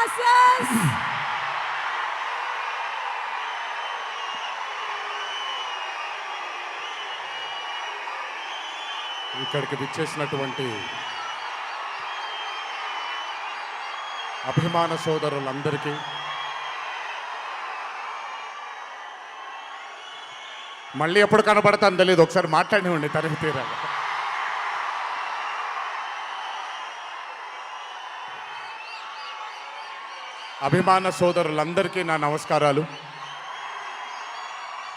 masses. ఇక్కడికి విచ్చేసినటువంటి అభిమాన సోదరులందరికీ మళ్ళీ ఎప్పుడు కనబడతాను తెలియదు, ఒకసారి మాట్లాడివ్వండి తనివి తీరాలి. అభిమాన సోదరులందరికీ నా నమస్కారాలు.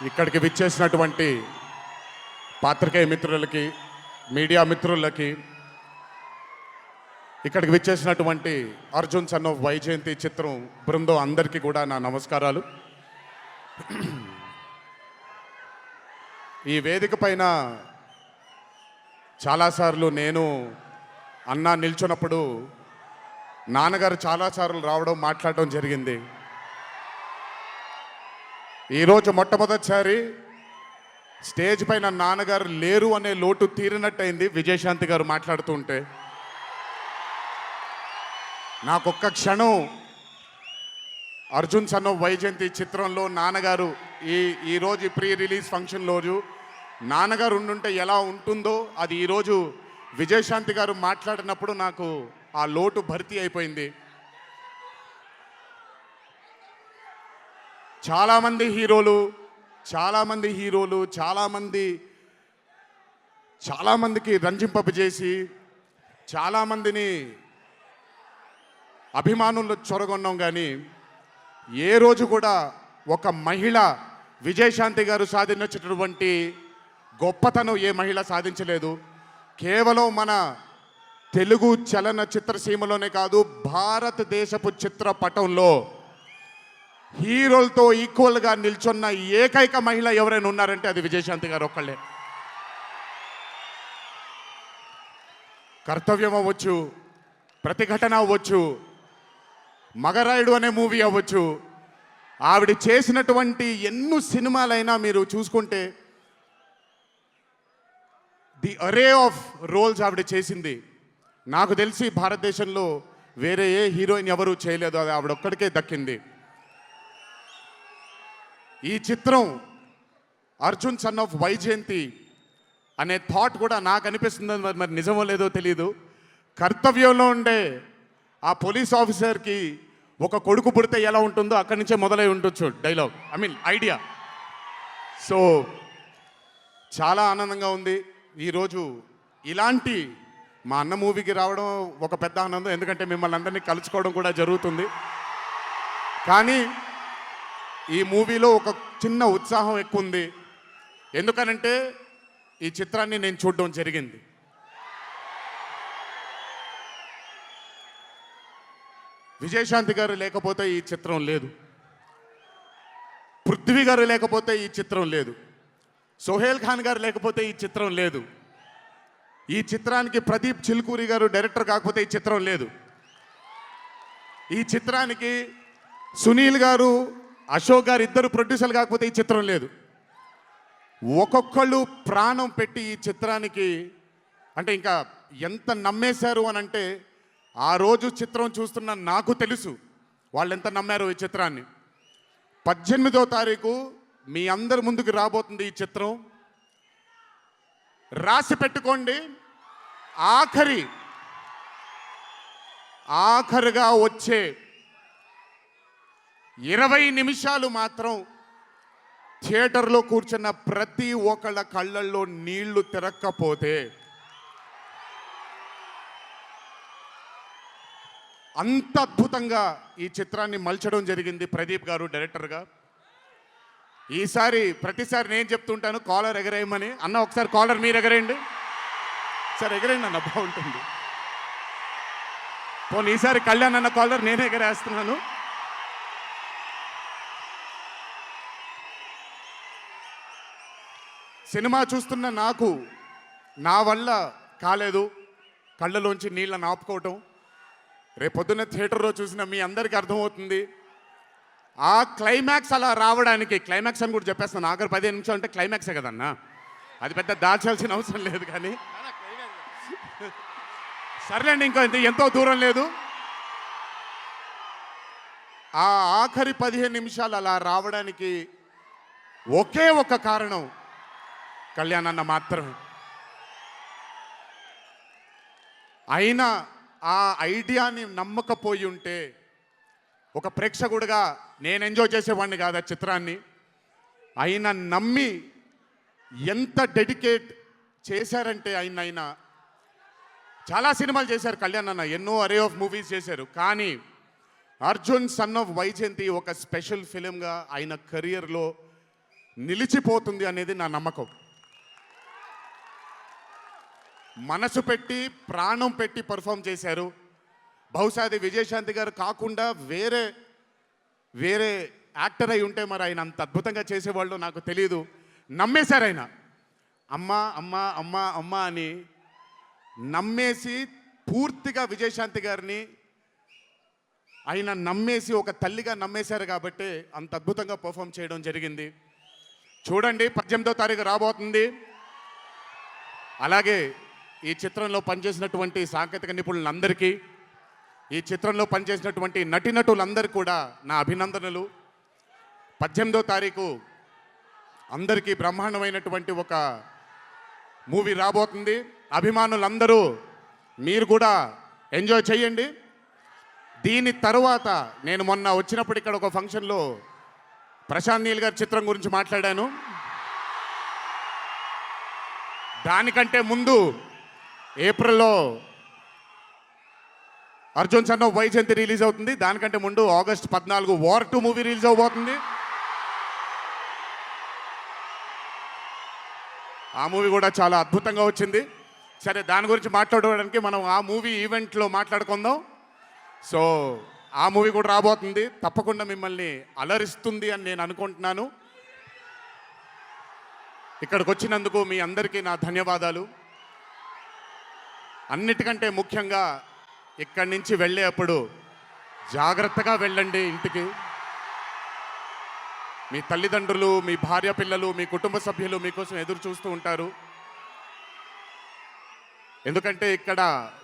ఇక్కడికి విచ్చేసినటువంటి పాత్రికేయ మిత్రులకి, మీడియా మిత్రులకి, ఇక్కడికి విచ్చేసినటువంటి అర్జున్ సన్ ఆఫ్ వైజయంతి చిత్రం బృందం అందరికీ కూడా నా నమస్కారాలు. ఈ వేదిక పైన చాలాసార్లు నేను అన్నా నిల్చున్నప్పుడు నాన్నగారు చాలాసార్లు రావడం, మాట్లాడడం జరిగింది. ఈరోజు మొట్టమొదటిసారి స్టేజ్ పైన నాన్నగారు లేరు అనే లోటు తీరినట్టయింది విజయశాంతి గారు మాట్లాడుతుంటే. నాకొక్క క్షణం అర్జున్ సన్ ఆఫ్ వైజయంతి చిత్రంలో నాన్నగారు ఈరోజు ప్రీ రిలీజ్ ఫంక్షన్ రోజు నాన్నగారు ఉండుంటే ఎలా ఉంటుందో అది ఈరోజు విజయశాంతి గారు మాట్లాడినప్పుడు నాకు ఆ లోటు భర్తీ అయిపోయింది. చాలామంది హీరోలు చాలామందికి రంజింపజేసి చాలామందిని అభిమానులు చొరగొన్నాం, కానీ ఏ రోజు కూడా ఒక మహిళ విజయశాంతి గారు సాధించినటువంటి గొప్పతనం ఏ మహిళ సాధించలేదు. కేవలం మన తెలుగు చలన చిత్రసీమలోనే కాదు, భారతదేశపు చిత్రపటంలో హీరోలతో ఈక్వల్గా నిల్చున్న ఏకైక మహిళ ఎవరైనా ఉన్నారంటే అది విజయశాంతి గారు ఒక్కళ్ళే. కర్తవ్యం అవ్వచ్చు, ప్రతిఘటన అవ్వచ్చు, మగరాయుడు అనే మూవీ అవ్వచ్చు, ఆవిడ చేసినటువంటి ఎన్నో సినిమాలైనా మీరు చూసుకుంటే ది అరే ఆఫ్ రోల్స్ ఆవిడ చేసింది. నాకు తెలిసి భారతదేశంలో వేరే ఏ హీరోయిన్ ఎవరూ చేయలేదు, అది ఆవిడ ఒక్కడికే దక్కింది. ఈ చిత్రం అర్జున్ సన్ ఆఫ్ వైజయంతి అనే థాట్ కూడా నాకు అనిపిస్తుంది, మరి నిజమో లేదో తెలీదు. కర్తవ్యంలో ఉండే ఆ పోలీస్ ఆఫీసర్కి ఒక కొడుకు పుడితే ఎలా ఉంటుందో అక్కడి నుంచే మొదలై ఉండొచ్చు డైలాగ్, ఐడియా. సో చాలా ఆనందంగా ఉంది ఈరోజు ఇలాంటి మా అన్న మూవీకి రావడం ఒక పెద్ద ఆనందం, ఎందుకంటే మిమ్మల్ని అందరినీ కలుసుకోవడం కూడా జరుగుతుంది. కానీ ఈ మూవీలో ఒక చిన్న ఉత్సాహం ఎక్కువ ఉంది. ఎందుకనంటే ఈ చిత్రాన్ని నేను చూడడం జరిగింది. విజయశాంతి గారు లేకపోతే ఈ చిత్రం లేదు, పృథ్వీ గారు లేకపోతే ఈ చిత్రం లేదు, సోహేల్ ఖాన్ గారు లేకపోతే ఈ చిత్రం లేదు, ఈ చిత్రానికి ప్రదీప్ చిల్కూరి గారు డైరెక్టర్ కాకపోతే ఈ చిత్రం లేదు, ఈ చిత్రానికి సునీల్ గారు, అశోక్ గారు ఇద్దరు ప్రొడ్యూసర్లు కాకపోతే ఈ చిత్రం లేదు. ఒక్కొక్కళ్ళు ప్రాణం పెట్టి ఈ చిత్రానికి అంటే ఇంకా ఎంత నమ్మేశారు అని అంటే, ఆ రోజు చిత్రం చూస్తున్న నాకు తెలుసు వాళ్ళు ఎంత నమ్మారో ఈ చిత్రాన్ని. 18వ తారీఖు మీ అందరి ముందుకు రాబోతుంది ఈ చిత్రం. రాసి పెట్టుకోండి, ఆఖరిగా వచ్చే 20 నిమిషాలు మాత్రం థియేటర్లో కూర్చున్న ప్రతి ఒక్కళ్ళ కళ్ళల్లో నీళ్లు తిరక్కపోతే అంత అద్భుతంగా ఈ చిత్రాన్ని మలచడం జరిగింది ప్రదీప్ గారు డైరెక్టర్గా. ప్రతిసారి నేను చెప్తుంటాను కాలర్ ఎగరేయమని. అన్న ఒకసారి కాలర్ మీరు ఎగరేయండి సార్, ఎగరేయండి అన్న, బాగుంటుంది. పోనీ ఈసారి కళ్యాణ్ అన్న కాలర్ నేనే ఎగరేస్తున్నాను. సినిమా చూస్తున్న నాకు నా వల్ల కాలేదు కళ్ళలోంచి నీళ్ళని ఆపుకోవటం. రేపొద్దున్న థియేటర్లో చూసిన మీ అందరికీ అర్థమవుతుంది. ఆ క్లైమాక్స్ అలా రావడానికి, క్లైమాక్స్ అని కూడా చెప్పేస్తాను, ఆఖరి 15 నిమిషాలు అంటే క్లైమాక్సే కదన్నా, అది పెద్ద దాచాల్సిన అవసరం లేదు. కానీ సర్లేండి, ఎంతో దూరం లేదు. ఆ ఆఖరి 15 నిమిషాలు అలా రావడానికి ఒకే ఒక కారణం కళ్యాణ్ అన్న మాత్రమే. అయినా ఆ ఐడియాని నమ్మకపోయి ఉంటే ఒక ప్రేక్షకుడిగా నేను ఎంజాయ్ చేసేవాడిని కాదు ఆ చిత్రాన్ని. అయినా నమ్మి ఎంత డెడికేట్ చేశారంటే ఆయన చాలా సినిమాలు చేశారు కళ్యాణ్ అన్న, ఎన్నో అరే ఆఫ్ మూవీస్ చేశారు. కానీ అర్జున్ సన్ ఆఫ్ వైజయంతి ఒక స్పెషల్ ఫిలింగా ఆయన కెరియర్లో నిలిచిపోతుంది అనేది నా నమ్మకం. మనసు పెట్టి ప్రాణం పెట్టి పర్ఫామ్ చేశారు. బహుశా అది విజయశాంతి గారు కాకుండా వేరే యాక్టర్ అయి ఉంటే మరి ఆయన అంత అద్భుతంగా చేసేవాళ్ళు నాకు తెలియదు. నమ్మేశారు ఆయన. అమ్మ అమ్మ అమ్మ అమ్మ అని నమ్మేసి పూర్తిగా విజయశాంతి గారిని ఆయన నమ్మేసి ఒక తల్లిగా నమ్మేశారు కాబట్టి అంత అద్భుతంగా పర్ఫామ్ చేయడం జరిగింది. చూడండి 18వ తారీఖు రాబోతుంది. అలాగే ఈ చిత్రంలో పనిచేసినటువంటి సాంకేతిక నిపుణులందరికీ, ఈ చిత్రంలో పనిచేసినటువంటి నటీనటులందరికీ కూడా నా అభినందనలు. 18వ తారీఖు అందరికీ బ్రహ్మాండమైనటువంటి ఒక మూవీ రాబోతుంది. అభిమానులందరూ మీరు కూడా ఎంజాయ్ చేయండి. దీని తరువాత నేను మొన్న వచ్చినప్పుడు ఇక్కడ ఒక ఫంక్షన్లో ప్రశాంత్ నీల్ గారి చిత్రం గురించి మాట్లాడాను. దానికంటే ముందు ఏప్రిల్లో Arjun son of Vyjayanthi release అవుతుంది. దానికంటే ముందు ఆగస్ట్ 14 వార్ 2 మూవీ రిలీజ్ అవబోతుంది. ఆ మూవీ కూడా చాలా అద్భుతంగా వచ్చింది. సరే, దాని గురించి మాట్లాడడానికి మనం ఆ మూవీ ఈవెంట్లో మాట్లాడుకుందాం. సో ఆ మూవీ కూడా రాబోతుంది. తప్పకుండా మిమ్మల్ని అలరిస్తుంది అని నేను అనుకుంటున్నాను. ఇక్కడికి వచ్చినందుకు మీ అందరికీ నా ధన్యవాదాలు. అన్నిటికంటే ముఖ్యంగా ఇక్కడి నుంచి వెళ్ళేటప్పుడు జాగ్రత్తగా వెళ్ళండి ఇంటికి. మీ తల్లిదండ్రులు, మీ భార్య పిల్లలు, మీ కుటుంబ సభ్యులు మీకోసం ఎదురు చూస్తూ ఉంటారు. ఎందుకంటే ఇక్కడ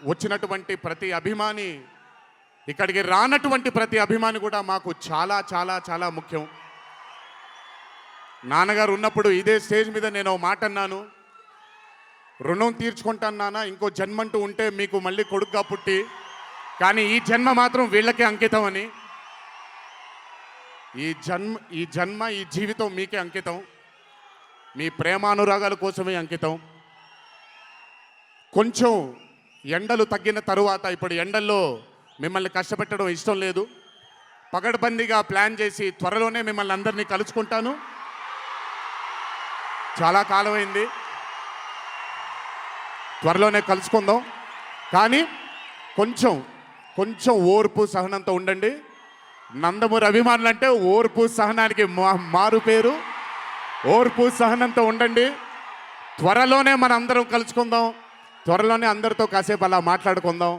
వచ్చినటువంటి ప్రతి అభిమాని, ఇక్కడికి రానటువంటి ప్రతి అభిమాని కూడా మాకు చాలా చాలా చాలా ముఖ్యం. నాన్నగారు ఉన్నప్పుడు ఇదే స్టేజ్ మీద నేను ఒక మాట అన్నాను, రుణం తీర్చుకుంటాను నాన్న, ఇంకో జన్మంటూ ఉంటే మీకు మళ్ళీ కొడుకుగా పుట్టి, కానీ ఈ జన్మ మాత్రం వీళ్ళకే అంకితం అని. ఈ జన్మ ఈ జీవితం మీకే అంకితం, మీ ప్రేమానురాగాల కోసమే అంకితం. కొంచెం ఎండలు తగ్గిన తరువాత, ఇప్పుడు ఎండల్లో మిమ్మల్ని కష్టపెట్టడం ఇష్టం లేదు, పగడ్బందీగా ప్లాన్ చేసి త్వరలోనే మిమ్మల్ని అందరినీ కలుసుకుంటాను. చాలా కాలమైంది, త్వరలోనే కలుసుకుందాం. కానీ కొంచెం ఓర్పు సహనంతో ఉండండి. నందమూరి అభిమానులు అంటే ఓర్పు సహనానికి మారు పేరు. ఓర్పు సహనంతో ఉండండి. త్వరలోనే మనం అందరం కలుసుకుందాం, త్వరలోనే అందరితో కాసేపు అలా మాట్లాడుకుందాం.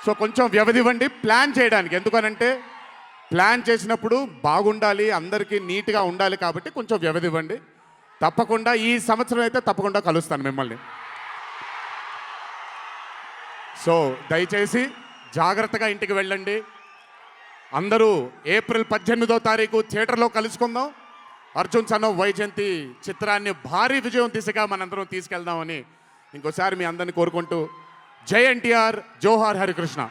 సో కొంచెం వ్యవధి ఇవ్వండి ప్లాన్ చేయడానికి. ఎందుకనంటే ప్లాన్ చేసినప్పుడు బాగుండాలి, అందరికీ నీట్గా ఉండాలి, కాబట్టి కొంచెం వ్యవధి ఇవ్వండి. తప్పకుండా ఈ సంవత్సరం అయితే తప్పకుండా కలుస్తాను మిమ్మల్ని. సో దయచేసి జాగ్రత్తగా ఇంటికి వెళ్ళండి. అందరూ ఏప్రిల్ 18వ తారీఖు థియేటర్లో కలుసుకుందాం. అర్జున్ సన్ ఆఫ్ వైజయంతి చిత్రాన్ని భారీ విజయం దిశగా మనందరం తీసుకెళ్దామని ఇంకోసారి మీ అందరిని కోరుకుంటూ, జై ఎన్టీఆర్, జోహార్ హరికృష్ణ.